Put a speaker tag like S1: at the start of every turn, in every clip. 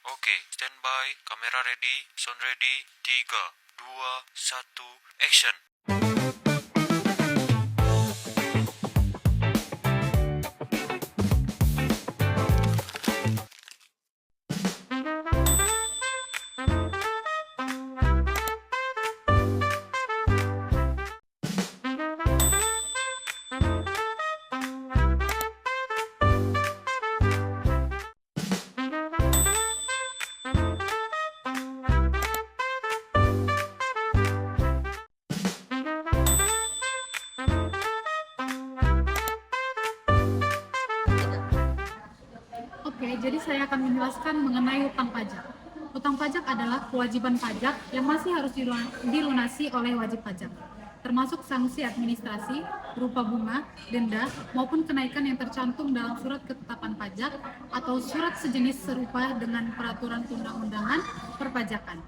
S1: Oke, standby, kamera ready, sound ready, 3, 2, 1, action.
S2: Oke, jadi saya akan menjelaskan mengenai hutang pajak. Hutang pajak adalah kewajiban pajak yang masih harus dilunasi oleh wajib pajak, termasuk sanksi administrasi berupa bunga, denda, maupun kenaikan yang tercantum dalam surat ketetapan pajak atau surat sejenis serupa dengan peraturan perundang-undangan perpajakan.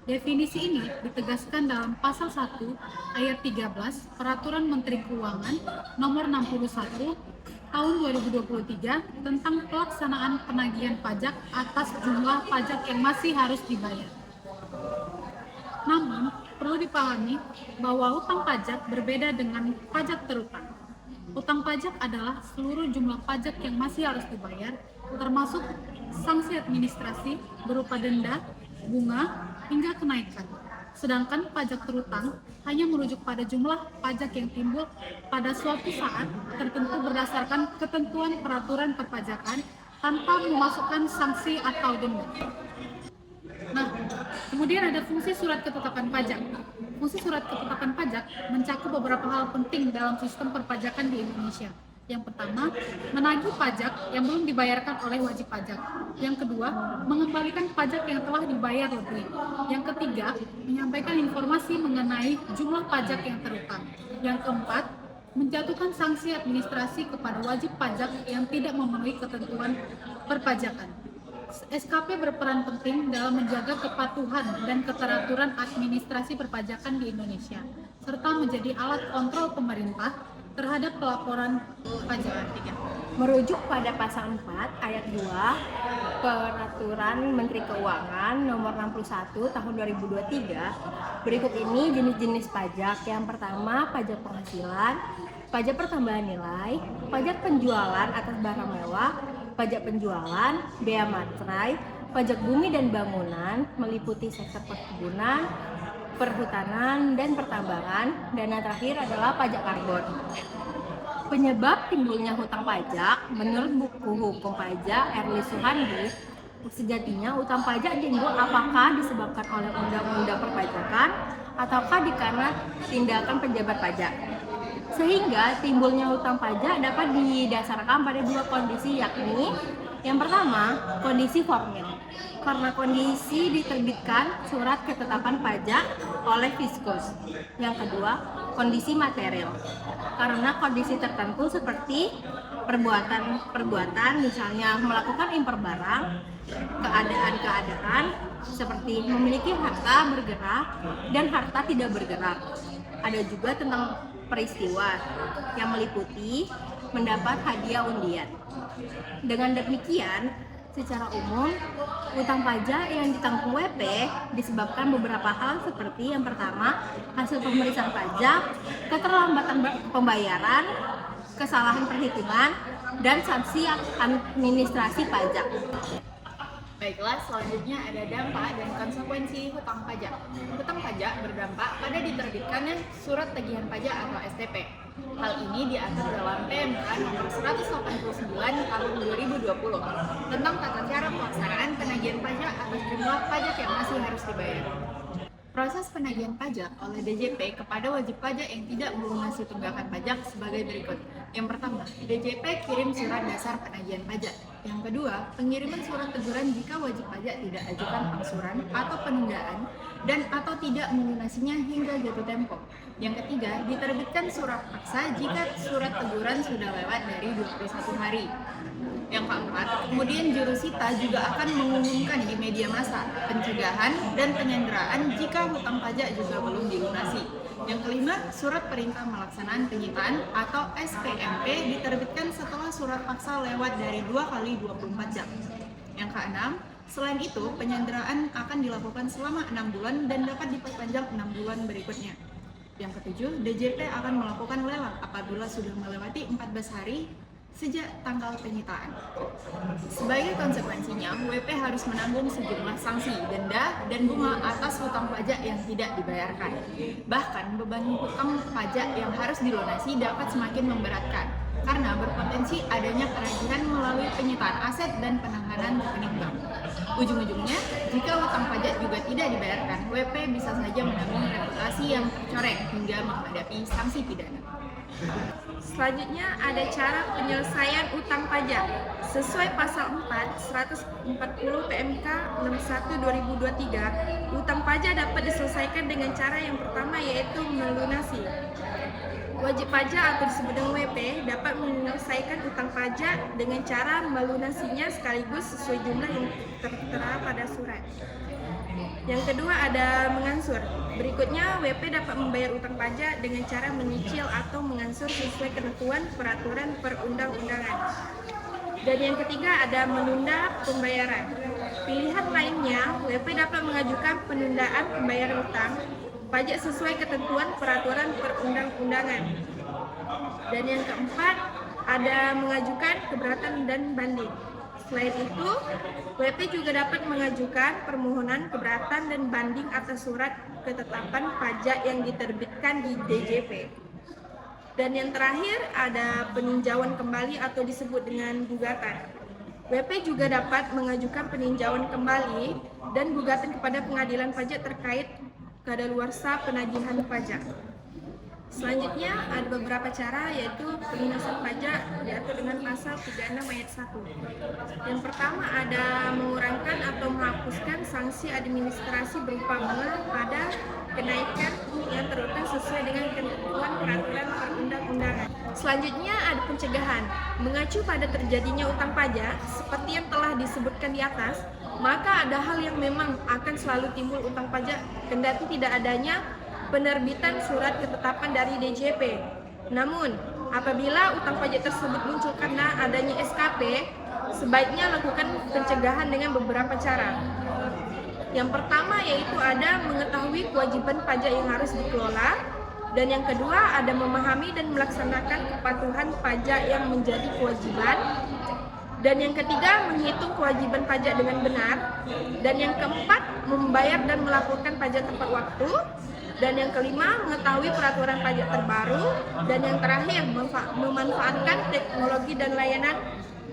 S2: Definisi ini ditegaskan dalam Pasal 1 Ayat 13 Peraturan Menteri Keuangan Nomor 61 Tahun 2023 tentang pelaksanaan penagihan pajak atas jumlah pajak yang masih harus dibayar. Namun, perlu dipahami bahwa hutang pajak berbeda dengan pajak terutang. Hutang pajak adalah seluruh jumlah pajak yang masih harus dibayar, termasuk sanksi administrasi berupa denda, bunga, hingga kenaikan. Sedangkan pajak terutang hanya merujuk pada jumlah pajak yang timbul pada suatu saat tertentu berdasarkan ketentuan peraturan perpajakan tanpa memasukkan sanksi atau denda. Nah, kemudian ada fungsi surat ketetapan pajak. Fungsi surat ketetapan pajak mencakup beberapa hal penting dalam sistem perpajakan di Indonesia. Yang pertama, menagih pajak yang belum dibayarkan oleh wajib pajak. Yang kedua, mengembalikan pajak yang telah dibayar lebih. Yang ketiga, menyampaikan informasi mengenai jumlah pajak yang terutang. Yang keempat, menjatuhkan sanksi administrasi kepada wajib pajak yang tidak memenuhi ketentuan perpajakan. SKP berperan penting dalam menjaga kepatuhan dan keteraturan administrasi perpajakan di Indonesia, serta menjadi alat kontrol pemerintah terhadap pelaporan pajak.
S3: Merujuk pada Pasal 4 Ayat 2 Peraturan Menteri Keuangan Nomor 61 Tahun 2023, berikut ini jenis-jenis pajak. Yang pertama, pajak penghasilan, pajak pertambahan nilai, pajak penjualan atas barang mewah, pajak penjualan, bea materai, pajak bumi dan bangunan, meliputi sektor perkebunan, perhutanan, dan pertambangan, dan yang terakhir adalah pajak karbon. Penyebab timbulnya hutang pajak, menurut buku hukum pajak Erli Suhandi, sejatinya hutang pajak timbul apakah disebabkan oleh undang-undang perpajakan ataukah karena tindakan pejabat pajak. Sehingga timbulnya hutang pajak dapat didasarkan pada dua kondisi, yakni yang pertama, kondisi formil. Karena kondisi diterbitkan surat ketetapan pajak oleh Fiskus. Yang kedua, kondisi material. Karena kondisi tertentu seperti perbuatan misalnya melakukan impor barang, keadaan seperti memiliki harta bergerak dan harta tidak bergerak. Ada juga tentang peristiwa yang meliputi mendapat hadiah undian. Dengan demikian, secara umum, utang pajak yang ditanggung WP disebabkan beberapa hal seperti yang pertama, hasil pemeriksaan pajak, keterlambatan pembayaran, kesalahan perhitungan, dan sanksi administrasi pajak.
S4: Baiklah, selanjutnya ada dampak dan konsekuensi hutang pajak. Hutang pajak berdampak pada diterbitkannya surat tagihan pajak atau STP. Hal ini diatur dalam PMK nomor 189 tahun 2020 tentang tata cara pelaksanaan penagihan pajak atas jumlah pajak yang masih harus dibayar. Proses penagihan pajak oleh DJP kepada wajib pajak yang tidak melunasi tunggakan pajak sebagai berikut. Yang pertama, DJP kirim surat dasar penagihan pajak. Yang kedua, pengiriman surat teguran jika wajib pajak tidak ajukan angsuran atau penundaan dan atau tidak melunasinya hingga jatuh tempo. Yang ketiga, diterbitkan surat paksa jika surat teguran sudah lewat dari 21 hari. Yang keempat, kemudian jurusita juga akan mengumumkan di media massa pencegahan dan penyanderaan jika hutang pajak juga belum dilunasi. Yang kelima, surat perintah melaksanaan penyitaan atau SPMP diterbitkan setelah surat paksa lewat dari 2 kali 24 jam. Yang keenam, Selain itu, penyanderaan akan dilakukan selama 6 bulan dan dapat diperpanjang 6 bulan berikutnya. Yang ketujuh, DJP akan melakukan lelang apabila sudah melewati 14 hari sejak tanggal penyitaan. Sebagai konsekuensinya, WP harus menanggung sejumlah sanksi, denda, dan bunga atas hutang pajak yang tidak dibayarkan. Bahkan, beban hutang pajak yang harus dilunasi dapat semakin memberatkan, karena berpotensi adanya penagihan melalui penyitaan aset dan penahanan rekening bank. Ujung-ujungnya, jika hutang pajak juga tidak dibayarkan, WP bisa saja menanggung reputasi yang tercoreng hingga menghadapi sanksi pidana.
S3: Selanjutnya ada cara penyelesaian utang pajak. Sesuai pasal 4, 140 PMK 61 2023, utang pajak dapat diselesaikan dengan cara yang pertama yaitu melunasi. Wajib pajak atau disebut dengan WP dapat menyelesaikan utang pajak dengan cara melunasinya sekaligus sesuai jumlah yang tertera pada surat. Yang kedua ada mengansur. Berikutnya, WP dapat membayar utang pajak dengan cara menyicil atau mengansur sesuai ketentuan peraturan perundang-undangan. Dan yang ketiga ada menunda pembayaran. Pilihan lainnya, WP dapat mengajukan penundaan pembayaran utang pajak sesuai ketentuan peraturan perundang-undangan. Dan yang keempat ada mengajukan keberatan dan banding. Selain itu, WP juga dapat mengajukan permohonan keberatan dan banding atas surat ketetapan pajak yang diterbitkan di DJP. Dan yang terakhir ada peninjauan kembali atau disebut dengan gugatan. WP juga dapat mengajukan peninjauan kembali dan gugatan kepada pengadilan pajak terkait kadaluarsa penagihan pajak. Selanjutnya ada beberapa cara yaitu pelunasan pajak diatur dengan pasal 36 ayat 1. Yang pertama ada mengurangkan atau menghapuskan sanksi administrasi berupa bunga pada kenaikan yang terutang sesuai dengan ketentuan peraturan perundang-undangan. Selanjutnya ada pencegahan. Mengacu pada terjadinya utang pajak seperti yang telah disebutkan di atas, maka ada hal yang memang akan selalu timbul utang pajak kendati tidak adanya penerbitan surat ketetapan dari DJP. Namun, apabila utang pajak tersebut muncul karena adanya SKP, sebaiknya lakukan pencegahan dengan beberapa cara. Yang pertama yaitu ada mengetahui kewajiban pajak yang harus dikelola, dan yang kedua ada memahami dan melaksanakan kepatuhan pajak yang menjadi kewajiban, dan yang ketiga menghitung kewajiban pajak dengan benar, dan yang keempat membayar dan melaporkan pajak tepat waktu, dan yang kelima mengetahui peraturan pajak terbaru, dan yang terakhir memanfaatkan teknologi dan layanan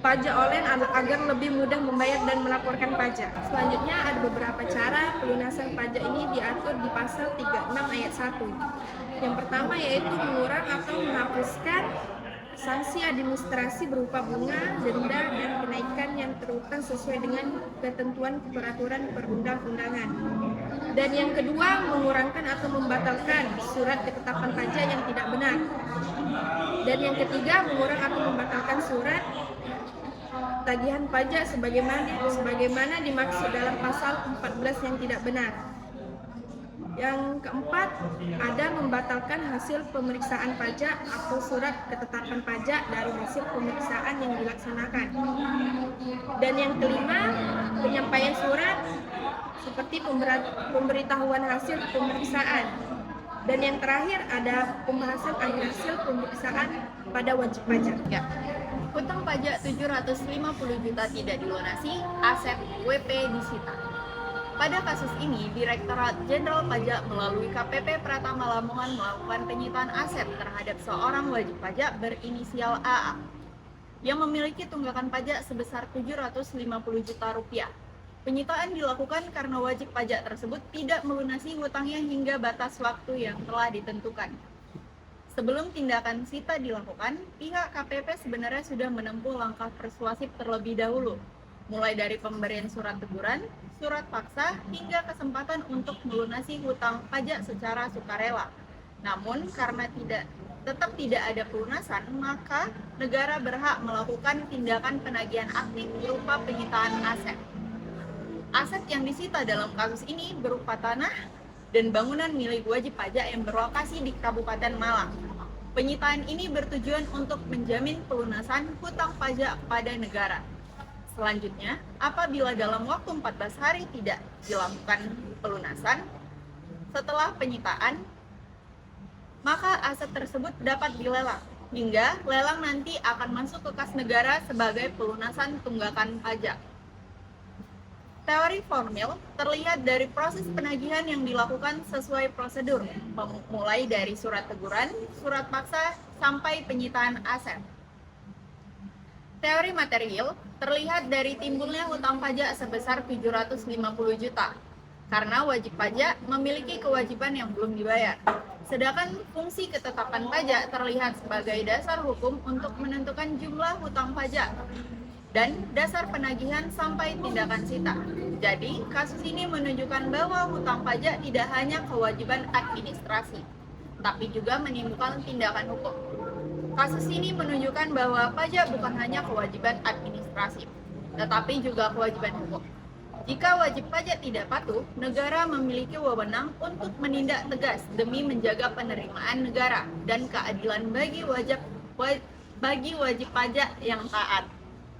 S3: pajak online agar lebih mudah membayar dan melaporkan pajak. Selanjutnya ada beberapa cara pelunasan pajak ini diatur di pasal 36 ayat 1. Yang pertama yaitu mengurang atau menghapuskan sanksi administrasi berupa bunga, denda, dan kenaikan yang terutang sesuai dengan ketentuan peraturan perundang-undangan. Dan yang kedua, mengurangkan atau membatalkan surat ketetapan pajak yang tidak benar. Dan yang ketiga, mengurang atau membatalkan surat tagihan pajak sebagaimana dimaksud dalam pasal 14 yang tidak benar. Yang keempat, ada membatalkan hasil pemeriksaan pajak atau surat ketetapan pajak dari hasil pemeriksaan yang dilaksanakan. Dan yang kelima, penyampaian surat seperti pemberitahuan hasil pemeriksaan. Dan yang terakhir ada pembahasan akhir hasil pemeriksaan pada wajib pajak.
S4: Ya. Hutang pajak 750 juta tidak dilunasi, aset WP disita. Pada kasus ini, Direktorat Jenderal Pajak melalui KPP Pratama Lamongan melakukan penyitaan aset terhadap seorang wajib pajak berinisial AA yang memiliki tunggakan pajak sebesar 750 juta rupiah. Penyitaan dilakukan karena wajib pajak tersebut tidak melunasi hutangnya hingga batas waktu yang telah ditentukan. Sebelum tindakan sita dilakukan, pihak KPP sebenarnya sudah menempuh langkah persuasif terlebih dahulu, mulai dari pemberian surat teguran, surat paksa, hingga kesempatan untuk melunasi hutang pajak secara sukarela. Namun, karena tetap tidak ada pelunasan, maka negara berhak melakukan tindakan penagihan aktif berupa penyitaan aset. Aset yang disita dalam kasus ini berupa tanah dan bangunan milik wajib pajak yang berlokasi di Kabupaten Malang. Penyitaan ini bertujuan untuk menjamin pelunasan hutang pajak kepada negara. Selanjutnya, apabila dalam waktu 14 hari tidak dilakukan pelunasan setelah penyitaan, maka aset tersebut dapat dilelang, hingga lelang nanti akan masuk ke kas negara sebagai pelunasan tunggakan pajak. Teori formil terlihat dari proses penagihan yang dilakukan sesuai prosedur, mulai dari surat teguran, surat paksa, sampai penyitaan aset. Teori material terlihat dari timbulnya hutang pajak sebesar 750 juta, karena wajib pajak memiliki kewajiban yang belum dibayar. Sedangkan fungsi ketetapan pajak terlihat sebagai dasar hukum untuk menentukan jumlah hutang pajak dan dasar penagihan sampai tindakan sita. Jadi, kasus ini menunjukkan bahwa hutang pajak tidak hanya kewajiban administrasi, tapi juga menimbulkan tindakan hukum. Kasus ini menunjukkan bahwa pajak bukan hanya kewajiban administrasi, tetapi juga kewajiban hukum. Jika wajib pajak tidak patuh, negara memiliki wewenang untuk menindak tegas demi menjaga penerimaan negara dan keadilan bagi wajib pajak yang taat.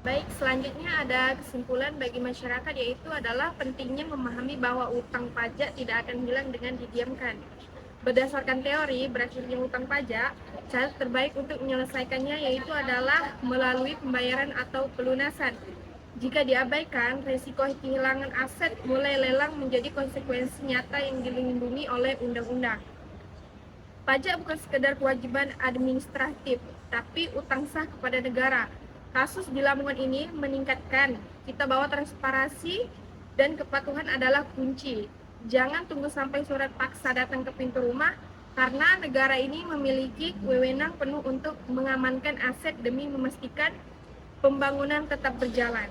S3: Baik, selanjutnya ada kesimpulan bagi masyarakat, yaitu adalah pentingnya memahami bahwa utang pajak tidak akan hilang dengan didiamkan. Berdasarkan teori berakhirnya hutang pajak, cara terbaik untuk menyelesaikannya yaitu adalah melalui pembayaran atau pelunasan. Jika diabaikan, risiko kehilangan aset mulai lelang menjadi konsekuensi nyata yang dilindungi oleh undang-undang. Pajak bukan sekedar kewajiban administratif, tapi utang sah kepada negara. Kasus di Lamongan ini meningkatkan kita bahwa transparansi dan kepatuhan adalah kunci. Jangan tunggu sampai surat paksa datang ke pintu rumah, karena negara ini memiliki wewenang penuh untuk mengamankan aset demi memastikan pembangunan tetap berjalan.